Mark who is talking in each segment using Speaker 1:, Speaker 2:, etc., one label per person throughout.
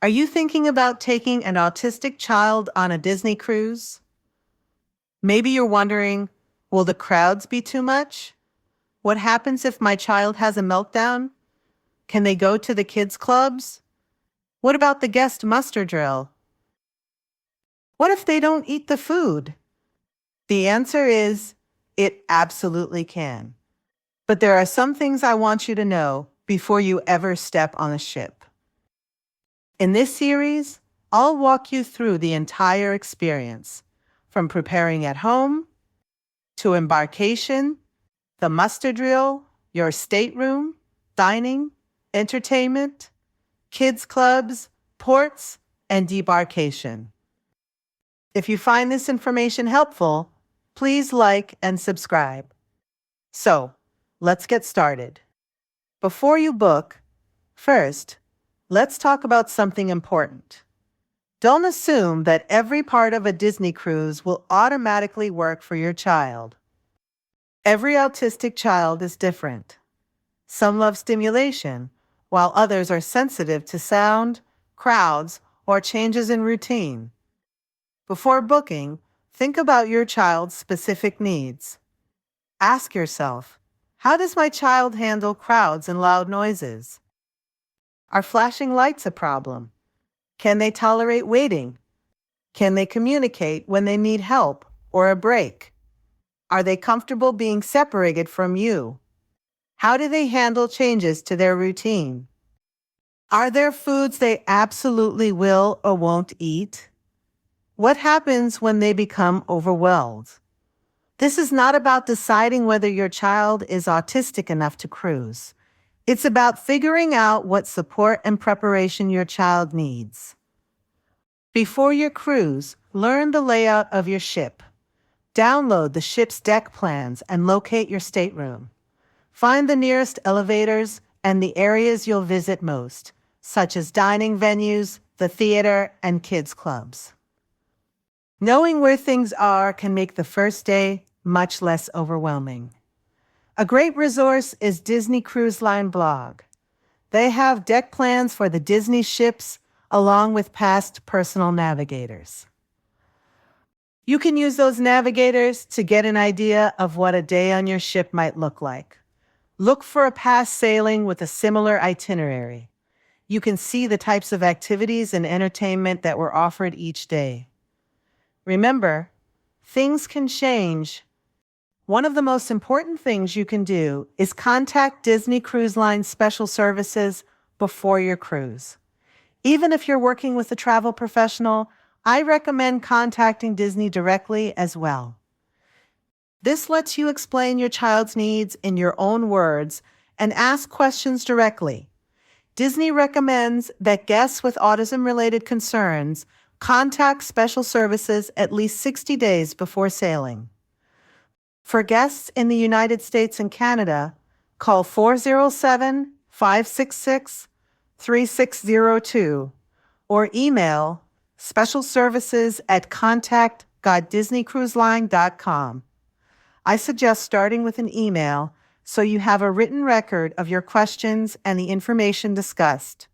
Speaker 1: Are you thinking about taking an autistic child on a Disney cruise? Maybe you're wondering, will the crowds be too much? What happens if my child has a meltdown? Can they go to the kids' clubs? What about the guest muster drill? What if they don't eat the food? The answer is, it absolutely can. But there are some things I want you to know before you ever step on a ship. In this series, I'll walk you through the entire experience, from preparing at home to embarkation, the muster drill, your stateroom, dining, entertainment, kids' clubs, ports, and debarkation. If you find this information helpful, please like and subscribe. So, let's get started. Before you book, first, let's talk about something important. Don't assume that every part of a Disney cruise will automatically work for your child. Every autistic child is different. Some love stimulation, while others are sensitive to sound, crowds, or changes in routine. Before booking, think about your child's specific needs. Ask yourself, how does my child handle crowds and loud noises? Are flashing lights a problem? Can they tolerate waiting? Can they communicate when they need help or a break? Are they comfortable being separated from you? How do they handle changes to their routine? Are there foods they absolutely will or won't eat? What happens when they become overwhelmed? This is not about deciding whether your child is autistic enough to cruise. It's about figuring out what support and preparation your child needs. Before your cruise, learn the layout of your ship. Download the ship's deck plans and locate your stateroom. Find the nearest elevators and the areas you'll visit most, such as dining venues, the theater, and kids' clubs. Knowing where things are can make the first day much less overwhelming. A great resource is Disney Cruise Line blog. They have deck plans for the Disney ships along with past personal navigators. You can use those navigators to get an idea of what a day on your ship might look like. Look for a past sailing with a similar itinerary. You can see the types of activities and entertainment that were offered each day. Remember, things can change. One of the most important things you can do is contact Disney Cruise Line special services before your cruise. Even if you're working with a travel professional, I recommend contacting Disney directly as well. This lets you explain your child's needs in your own words and ask questions directly. Disney recommends that guests with autism-related concerns contact special services at least 60 days before sailing. For guests in the United States and Canada, call 407-566-3602 or email specialservices@contact.disneycruiseline.com. I suggest starting with an email so you have a written record of your questions and the information discussed.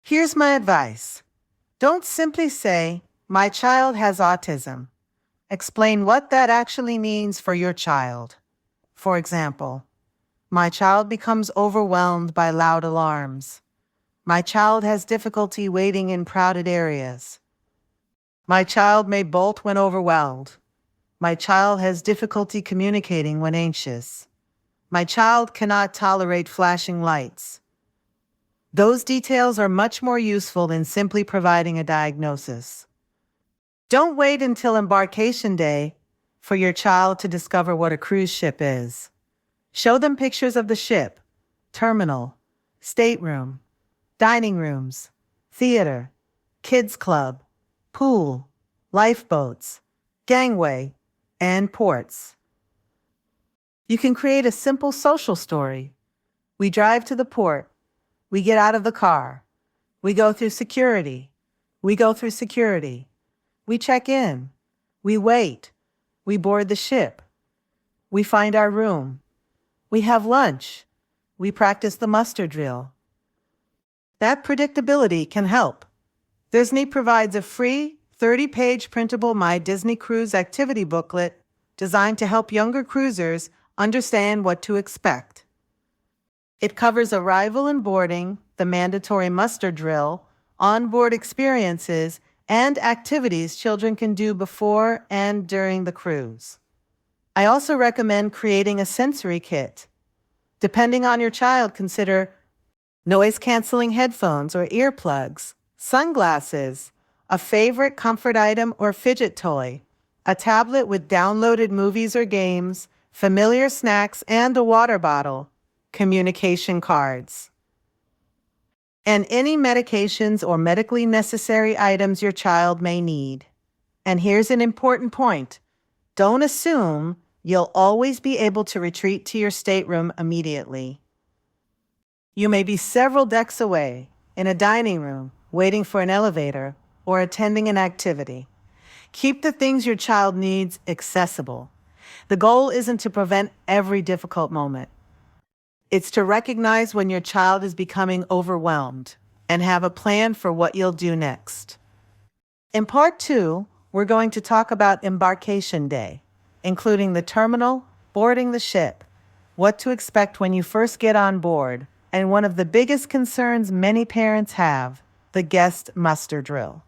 Speaker 1: Here's my advice. Don't simply say, "My child has autism." Explain what that actually means for your child. For example, my child becomes overwhelmed by loud alarms. My child has difficulty waiting in crowded areas. My child may bolt when overwhelmed. My child has difficulty communicating when anxious. My child cannot tolerate flashing lights. Those details are much more useful than simply providing a diagnosis. Don't wait until embarkation day for your child to discover what a cruise ship is. Show them pictures of the ship, terminal, stateroom, dining rooms, theater, kids' club, pool, lifeboats, gangway, and ports. You can create a simple social story. We drive to the port. We get out of the car. We go through security. We go through security. We check in. We wait. We board the ship. We find our room. We have lunch. We practice the muster drill. That predictability can help. Disney provides a free 30-page printable My Disney Cruise activity booklet designed to help younger cruisers understand what to expect. It covers arrival and boarding, the mandatory muster drill, onboard experiences, and activities children can do before and during the cruise. I also recommend creating a sensory kit. Depending on your child, consider noise-canceling headphones or earplugs, sunglasses, a favorite comfort item or fidget toy, a tablet with downloaded movies or games, familiar snacks, and a water bottle, communication cards, and any medications or medically necessary items your child may need. And here's an important point. Don't assume you'll always be able to retreat to your stateroom immediately. You may be several decks away, in a dining room, waiting for an elevator, or attending an activity. Keep the things your child needs accessible. The goal isn't to prevent every difficult moment. It's to recognize when your child is becoming overwhelmed and have a plan for what you'll do next. In part 2, we're going to talk about embarkation day, including the terminal, boarding the ship, what to expect when you first get on board, and one of the biggest concerns many parents have, the guest muster drill.